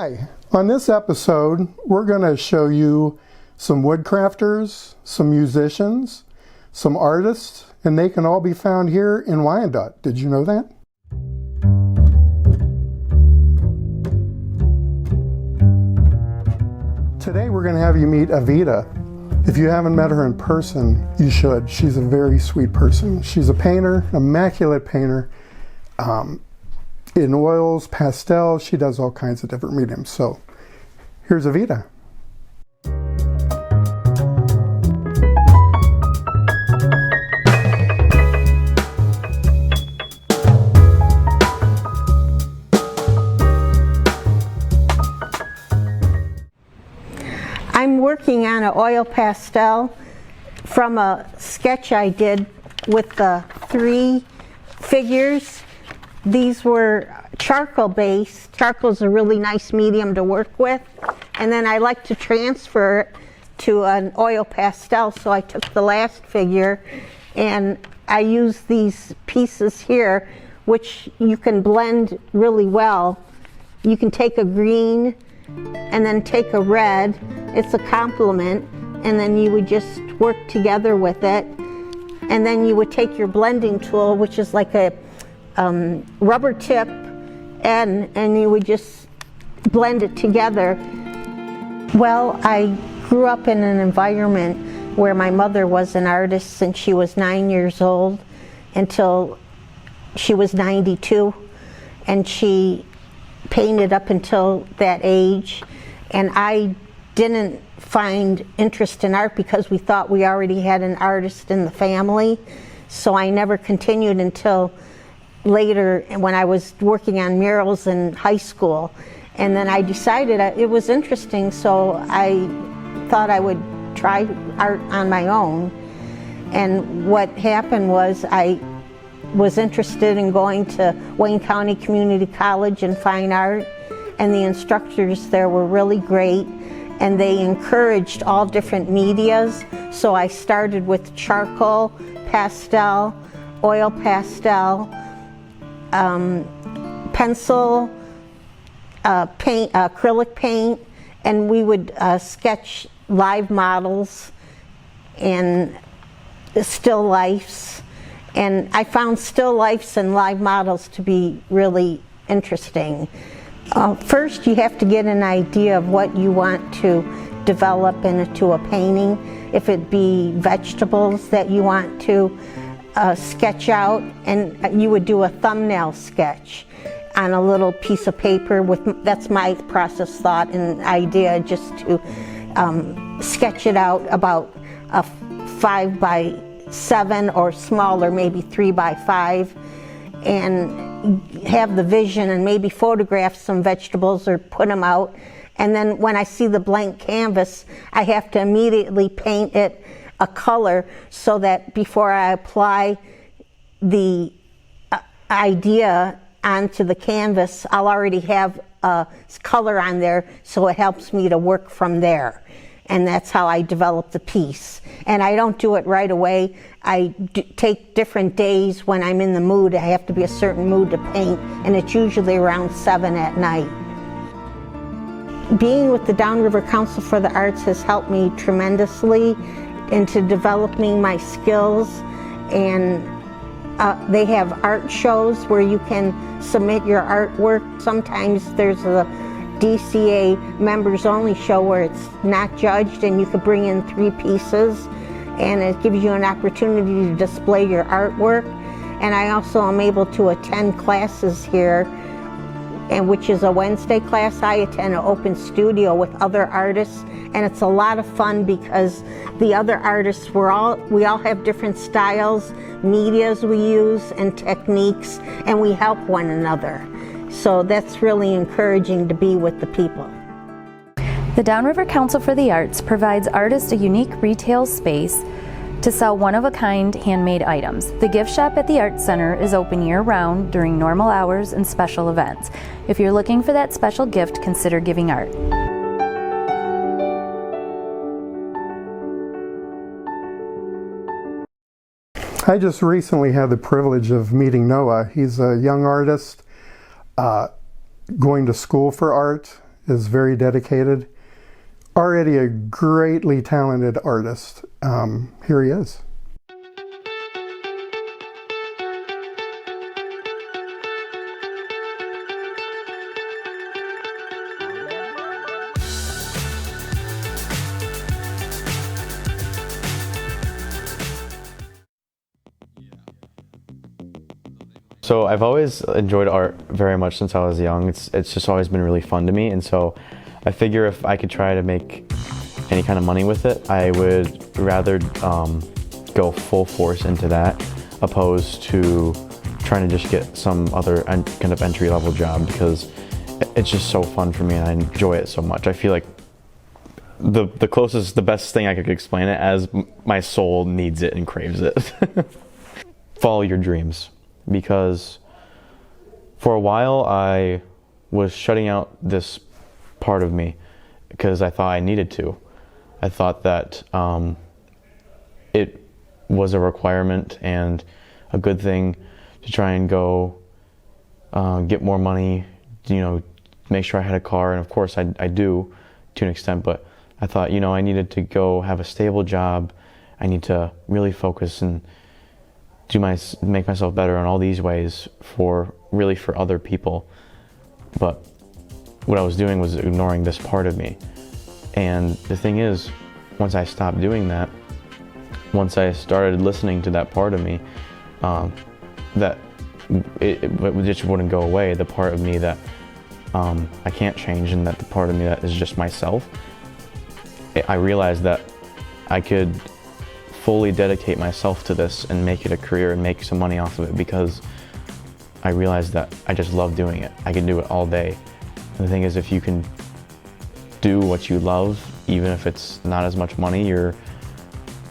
Hi, on this episode we're going to show you some woodcrafters, some musicians, some artists, and they can all be found here in Wyandotte. Did you know that? Today we're going to have you meet Avita. If you haven't met her in person, you should. She's a very sweet person. She's a painter, immaculate painter. In oils, pastels, she does all kinds of different mediums. So here's Avita. I'm working on an oil pastel from a sketch I did with the 3 figures. These were charcoal based. Charcoal is a really nice medium to work with, and then I like to transfer it to an oil pastel, so I took the last figure and I used these pieces here, which you can blend really well. You can take a green and then take a red. It's a complement, and then you would just work together with it, and then you would take your blending tool, which is like a rubber tip, and you would just blend it together. Well, I grew up in an environment where my mother was an artist since she was 9 years old until she was 92, and she painted up until that age, and I didn't find interest in art because we thought we already had an artist in the family, so I never continued until later when I was working on murals in high school. And then I decided it was interesting, so I thought I would try art on my own. And what happened was I was interested in going to Wayne County Community College in Fine Art, and the instructors there were really great, and they encouraged all different medias. So I started with charcoal, pastel, oil pastel, pencil, paint, acrylic paint, and we would sketch live models and still lifes. And I found still lifes and live models to be really interesting. First, you have to get an idea of what you want to develop into a painting. If it be vegetables that you want to sketch out, and you would do a thumbnail sketch on a little piece of paper with, that's my process thought and idea, just to sketch it out about a 5 by 7 or smaller, maybe 3 by 5, and have the vision and maybe photograph some vegetables or put them out. And then when I see the blank canvas, I have to immediately paint it a color so that before I apply the idea onto the canvas, I'll already have a color on there, so it helps me to work from there. And that's how I develop the piece. And I don't do it right away. I take different days when I'm in the mood. I have to be a certain mood to paint, and it's usually around 7 at night. Being with the Downriver Council for the Arts has helped me tremendously into developing my skills, and they have art shows where you can submit your artwork. Sometimes there's a DCA members only show where it's not judged, and you could bring in 3 pieces, and it gives you an opportunity to display your artwork. And I also am able to attend classes here, and which is a Wednesday class. I attend an open studio with other artists, and it's a lot of fun because the other artists, we all have different styles, medias we use, and techniques, and we help one another. So that's really encouraging to be with the people. The Downriver Council for the Arts provides artists a unique retail space to sell one-of-a-kind handmade items. The gift shop at the Arts Center is open year-round during normal hours and special events. If you're looking for that special gift, consider giving art. I just recently had the privilege of meeting Noah. He's a young artist going to school for art, is very dedicated. Already a greatly talented artist. Here he is. So I've always enjoyed art very much since I was young. It's just always been really fun to me, and so I figure if I could try to make any kind of money with it, I would rather go full force into that opposed to trying to just get some other kind of entry-level job, because it's just so fun for me and I enjoy it so much. I feel like the best thing I could explain it as, my soul needs it and craves it. Follow your dreams. Because for a while I was shutting out this part of me because I thought I needed to. I thought that it was a requirement and a good thing to try and go get more money, you know, make sure I had a car, and of course I do to an extent, but I thought, you know, I needed to go have a stable job. I need to really focus and make myself better in all these ways for other people. But what I was doing was ignoring this part of me. And the thing is, once I stopped doing that, once I started listening to that part of me, that it just wouldn't go away, the part of me that I can't change, and that the part of me that is just myself, I realized that I could fully dedicate myself to this and make it a career and make some money off of it, because I realized that I just love doing it. I can do it all day. And the thing is, if you can do what you love, even if it's not as much money, you're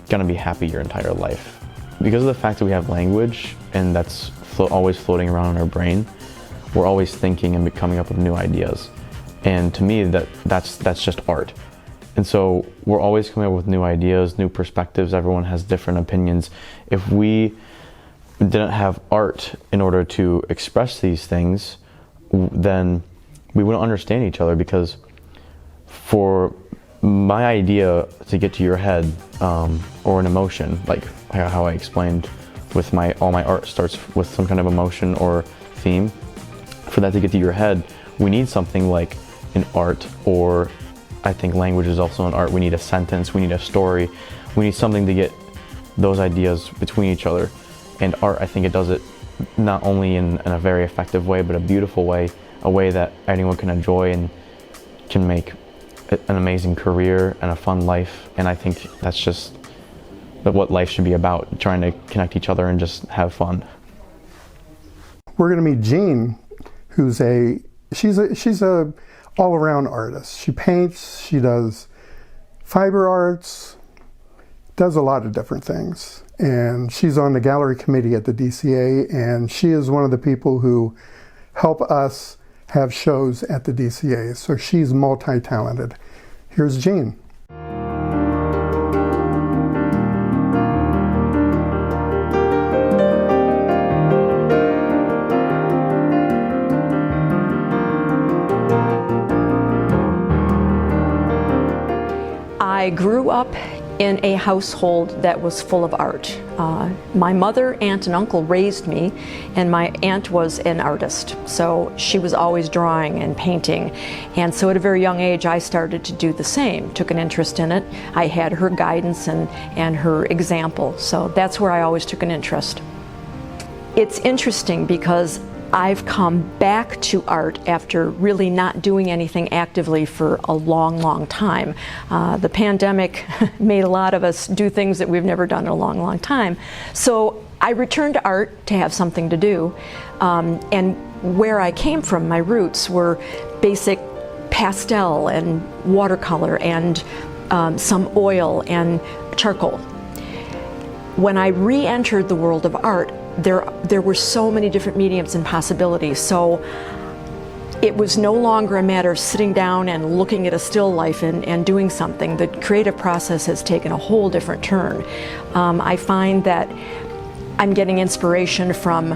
gonna be happy your entire life. Because of the fact that we have language, and that's always floating around in our brain, we're always thinking and coming up with new ideas. And to me, that's just art. And so we're always coming up with new ideas, new perspectives. Everyone has different opinions. If we didn't have art in order to express these things, then we wouldn't understand each other, because for my idea to get to your head, or an emotion, like how I explained with all my art starts with some kind of emotion or theme. For that to get to your head, we need something like an art, or I think language is also an art. We need a sentence, we need a story, we need something to get those ideas between each other. And art, I think it does it not only in a very effective way, but a beautiful way, a way that anyone can enjoy and can make an amazing career and a fun life. And I think that's just what life should be about, trying to connect each other and just have fun. We're going to meet Jean, who's she's a all-around artist. She paints, she does fiber arts, does a lot of different things. And she's on the gallery committee at the DCA, and she is one of the people who help us have shows at the DCA. So she's multi-talented. Here's Jean. I grew up in a household that was full of art. My mother, aunt, and uncle raised me, and my aunt was an artist, so she was always drawing and painting. And so at a very young age, I started to do the same, took an interest in it. I had her guidance and her example, so that's where I always took an interest. It's interesting because I've come back to art after really not doing anything actively for a long, long time. The pandemic made a lot of us do things that we've never done in a long, long time. So I returned to art to have something to do. And where I came from, my roots were basic pastel and watercolor and some oil and charcoal. When I re-entered the world of art, there were so many different mediums and possibilities. So it was no longer a matter of sitting down and looking at a still life and doing something. The creative process has taken a whole different turn. I find that I'm getting inspiration from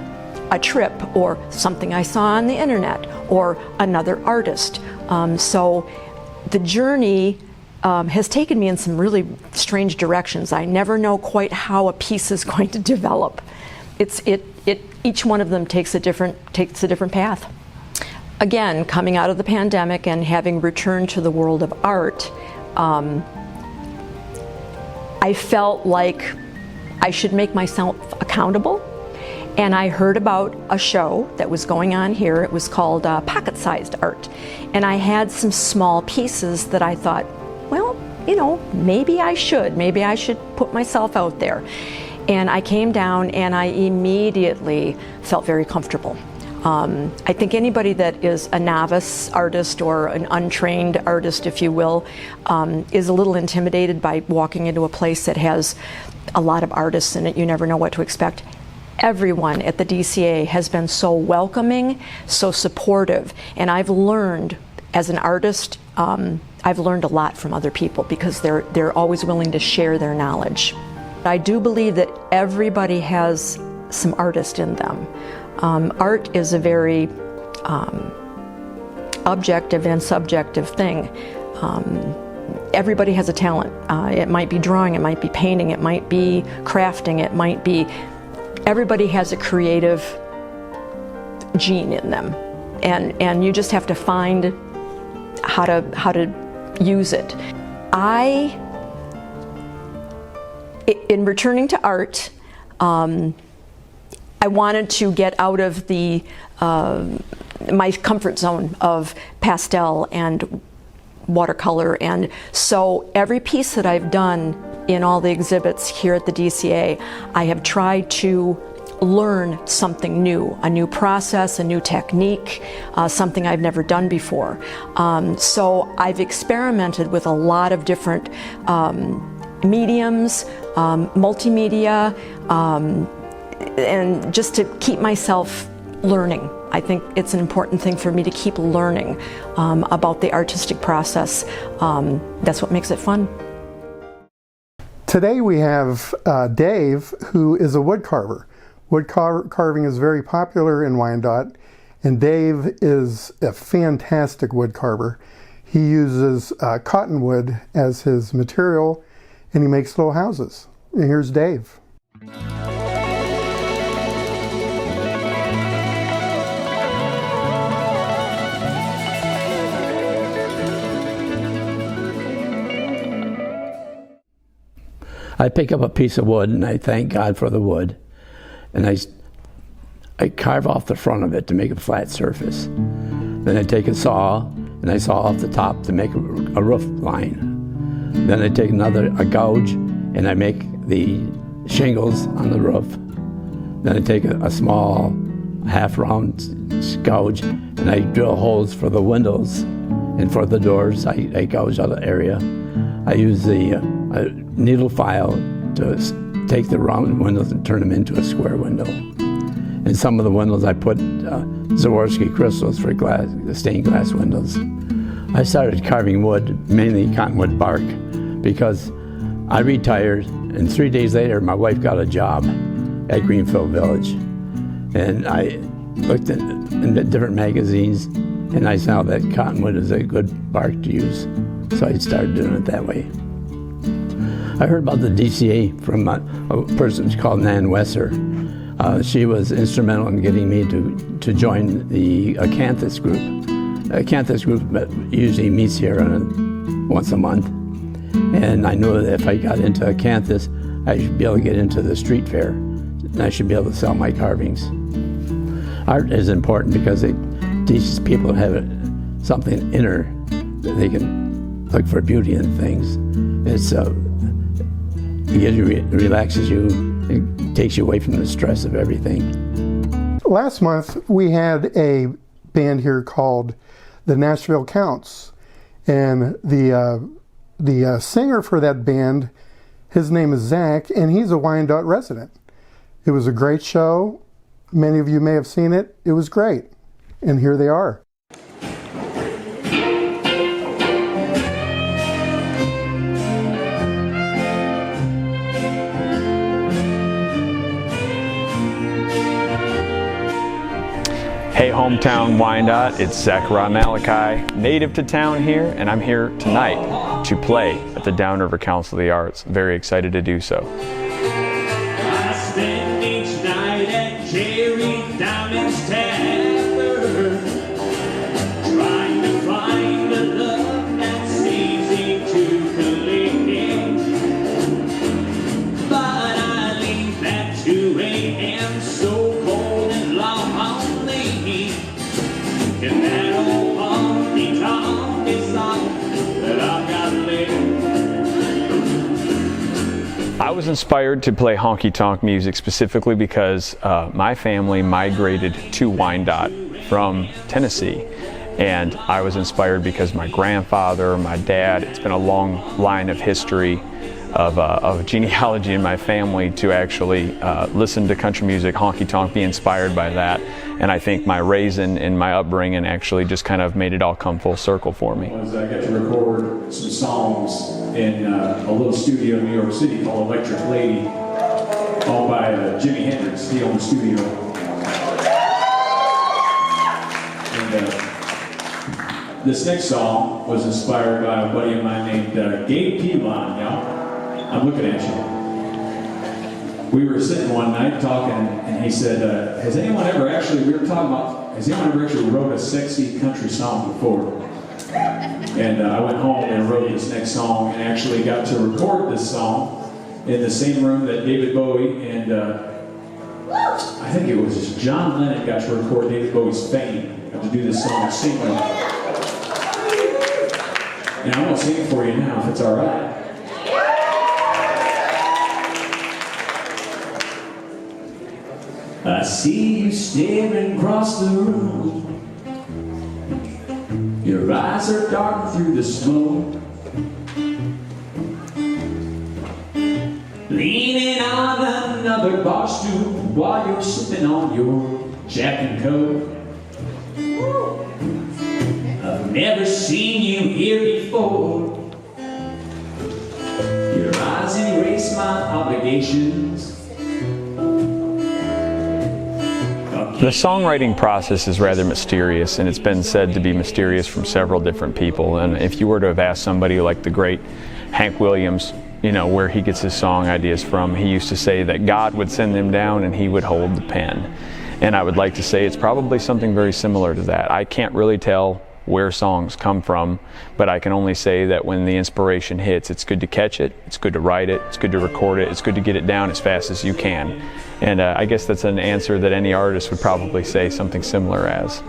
a trip or something I saw on the internet or another artist So the journey has taken me in some really strange directions. I never know quite how a piece is going to develop. Each one of them takes a different path. Again, coming out of the pandemic and having returned to the world of art, I felt like I should make myself accountable. And I heard about a show that was going on here. It was called Pocket-Sized Art. And I had some small pieces that I thought, well, you know, maybe I should put myself out there. And I came down and I immediately felt very comfortable. I think anybody that is a novice artist or an untrained artist, if you will, is a little intimidated by walking into a place that has a lot of artists in it. You never know what to expect. Everyone at the DCA has been so welcoming, so supportive, and I've learned as an artist, I've learned a lot from other people because they're always willing to share their knowledge. I do believe that everybody has some artist in them. Art is a very objective and subjective thing. Everybody has a talent. It might be drawing, it might be painting, it might be crafting, it might be... Everybody has a creative gene in them, and you just have to find how to use it. In returning to art, I wanted to get out of my comfort zone of pastel and watercolor, and so every piece that I've done in all the exhibits here at the DCA, I have tried to learn something new, a new process, a new technique, something I've never done before. So I've experimented with a lot of different mediums, multimedia, and just to keep myself learning. I think it's an important thing for me to keep learning about the artistic process. That's what makes it fun. Today we have Dave, who is a wood carver. Wood carving is very popular in Wyandotte, and Dave is a fantastic wood carver. He uses cottonwood as his material, and he makes little houses. And here's Dave. I pick up a piece of wood and I thank God for the wood, and I carve off the front of it to make a flat surface. Then I take a saw and I saw off the top to make a roof line. Then I take a gouge and I make the shingles on the roof. Then I take a small half-round gouge and I drill holes for the windows, and for the doors I gouge out the area. I use the needle file to take the round windows and turn them into a square window. And some of the windows I put Swarovski crystals for stained glass windows. I started carving wood, mainly cottonwood bark, because I retired, and 3 days later my wife got a job at Greenfield Village. And I looked in different magazines, and I saw that cottonwood is a good bark to use. So I started doing it that way. I heard about the DCA from a person called Nan Wesser. She was instrumental in getting me to join the Acanthus group. Acanthus group usually meets here once a month. And I knew that if I got into Acanthus, I should be able to get into the street fair, and I should be able to sell my carvings. Art is important because it teaches people to have something inner that they can look for beauty in things. It relaxes you, it takes you away from the stress of everything. Last month we had a band here called the Nashville Counts, and the singer for that band, his name is Zach, and he's a Wyandotte resident. It was a great show. Many of you may have seen it. It was great, and here they are. Hey hometown Wyandotte. It's Zachariah Malachi, native to town here, and I'm here tonight to play at the Downriver Council of the Arts. Very excited to do so. I spend each night at Jerry Diamond's Tavern, trying to find the love that's easy to collect. But I leave at 2 a.m. so cold and lonely, and that old honky-tonk is all that I've got left. I was inspired to play honky-tonk music specifically because my family migrated to Wyandotte from Tennessee, and I was inspired because my grandfather, my dad, it's been a long line of history of genealogy in my family to actually listen to country music, honky-tonk, be inspired by that. And I think my raising and my upbringing actually just kind of made it all come full circle for me. I got to record some songs in a little studio in New York City called Electric Lady, owned by Jimi Hendrix. He owned the studio. And this next song was inspired by a buddy of mine named Gabe Pilon. Y'all, I'm looking at you. We were sitting one night talking, and he said, has anyone ever actually wrote a sexy country song before? And I went home and wrote this next song and actually got to record this song in the same room that David Bowie and I think it was John Lennon got to record David Bowie's Fame. Got to do this song and sing with him. And I'm going to sing it for you now if it's all right. I see you staring across the room. Your eyes are dark through the smoke. Leaning on another bar stool while you're sipping on your Jack and Coke. I've never seen you here before. Your eyes erase my obligations. The songwriting process is rather mysterious, and it's been said to be mysterious from several different people. And if you were to have asked somebody like the great Hank Williams, you know, where he gets his song ideas from, he used to say that God would send them down and he would hold the pen. And I would like to say it's probably something very similar to that. I can't really tell where songs come from, but I can only say that when the inspiration hits, it's good to catch it, it's good to write it, it's good to record it, it's good to get it down as fast as you can. And I guess that's an answer that any artist would probably say something similar as.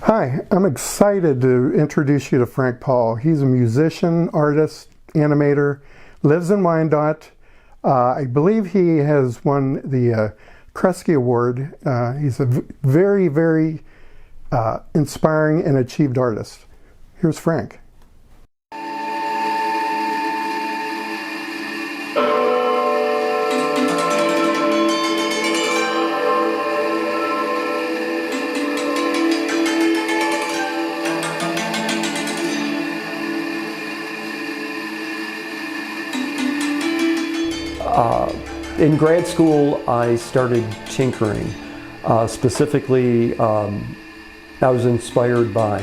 Hi, I'm excited to introduce you to Frank Paul. He's a musician, artist, animator, lives in Wyandotte. I believe he has won the Kresge Award. He's a very, very inspiring and achieved artist. Here's Frank. In grad school, I started tinkering. Specifically, I was inspired by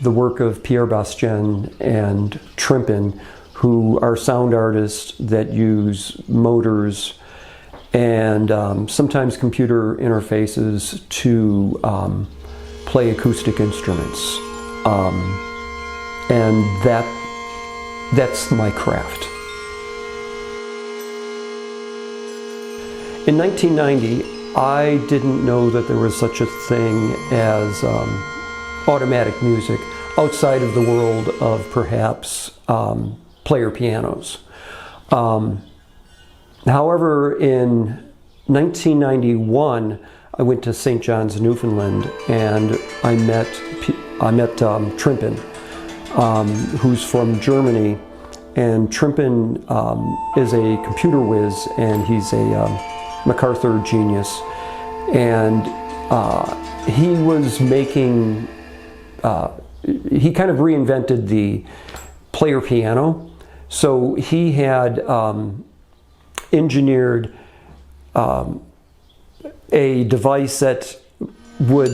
the work of Pierre Bastien and Trimpin, who are sound artists that use motors and sometimes computer interfaces to play acoustic instruments. And that's my craft. In 1990, I didn't know that there was such a thing as automatic music outside of the world of perhaps player pianos. However, in 1991, I went to St. John's, Newfoundland, and I met Trimpin, who's from Germany. And Trimpin is a computer whiz, and he's a MacArthur genius, and he was making, he kind of reinvented the player piano. So he had engineered a device that would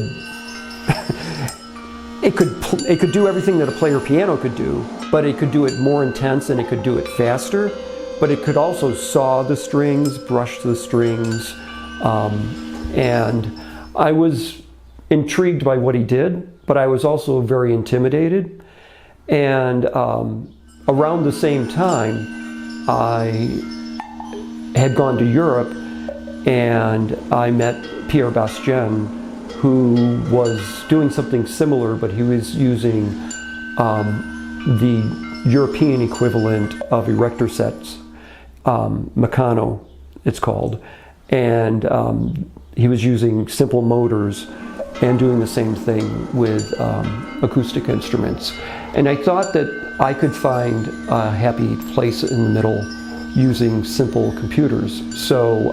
it could do everything that a player piano could do, but it could do it more intense and it could do it faster. But it could also saw the strings, brush the strings, and I was intrigued by what he did, but I was also very intimidated. And around the same time, I had gone to Europe and I met Pierre Bastien, who was doing something similar, but he was using the European equivalent of erector sets, Meccano it's called, and he was using simple motors and doing the same thing with acoustic instruments. And I thought that I could find a happy place in the middle using simple computers. So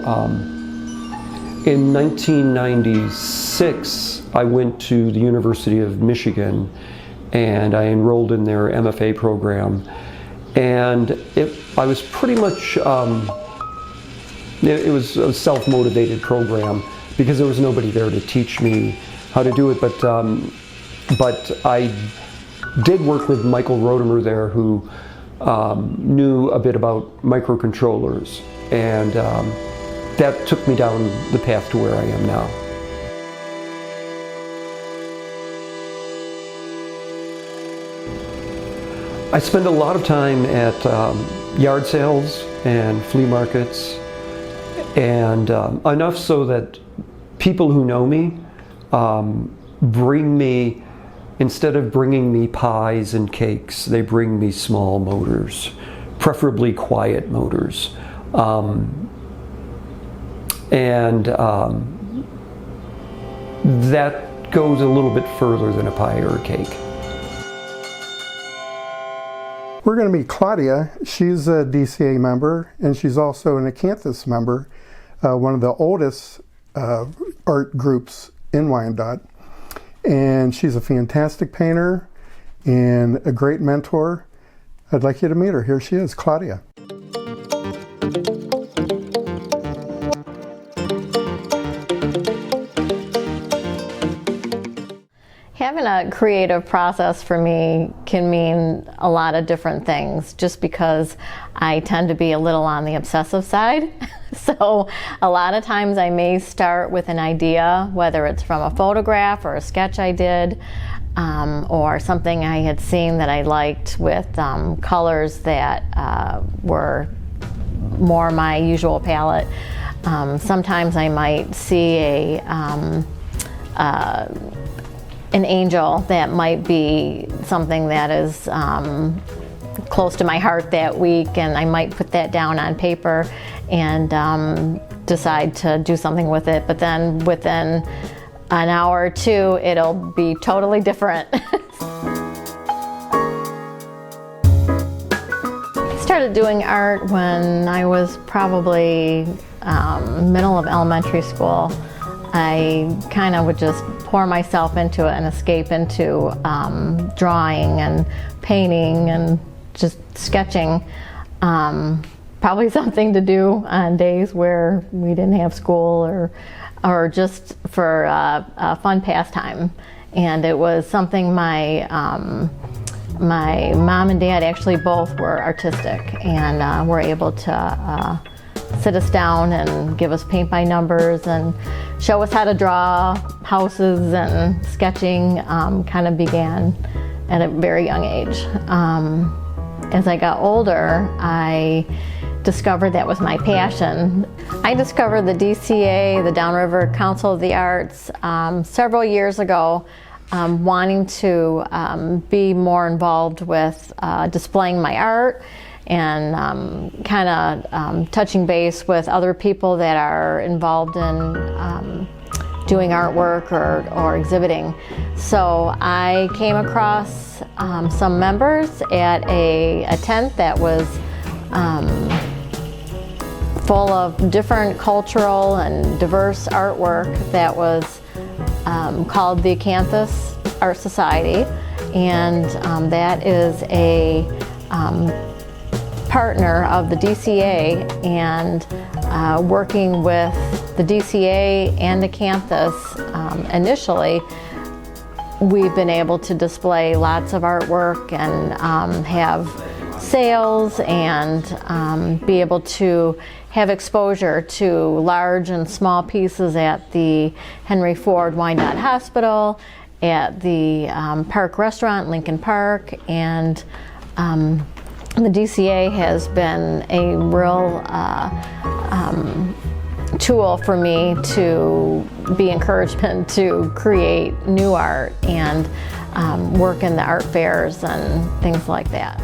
in 1996, I went to the University of Michigan and I enrolled in their MFA program. And I was pretty much, it was a self-motivated program because there was nobody there to teach me how to do it. But I did work with Michael Rodemer there, who knew a bit about microcontrollers, and that took me down the path to where I am now. I spend a lot of time at yard sales and flea markets, and enough so that people who know me bring me, instead of bringing me pies and cakes, they bring me small motors, preferably quiet motors. That goes a little bit further than a pie or a cake. We're going to meet Claudia. She's a DCA member, and she's also an Acanthus member, one of the oldest art groups in Wyandotte. And she's a fantastic painter and a great mentor. I'd like you to meet her. Here she is, Claudia. Having a creative process for me can mean a lot of different things, just because I tend to be a little on the obsessive side. So a lot of times I may start with an idea, whether it's from a photograph or a sketch I did, or something I had seen that I liked with colors that were more my usual palette. Sometimes I might see an angel that might be something that is close to my heart that week, and I might put that down on paper and decide to do something with it. But then within an hour or two, it'll be totally different. I started doing art when I was probably middle of elementary school. I kind of would just pour myself into it and escape into drawing and painting and just sketching. Probably something to do on days where we didn't have school, or just for a fun pastime. And it was something my mom and dad actually both were artistic, and were able to sit us down and give us paint by numbers and show us how to draw houses, and sketching kind of began at a very young age. As I got older, I discovered that was my passion. I discovered the DCA, the Downriver Council of the Arts, several years ago, wanting to be more involved with displaying my art, and kind of touching base with other people that are involved in doing artwork or exhibiting. So I came across some members at a tent that was full of different cultural and diverse artwork that was called the Acanthus Art Society, and that is a partner of the DCA, and working with the DCA and Acanthus initially, we've been able to display lots of artwork and have sales and be able to have exposure to large and small pieces at the Henry Ford Wyandotte Hospital, at the Park Restaurant, Lincoln Park, and the DCA has been a real tool for me to be encouragement to create new art and work in the art fairs and things like that.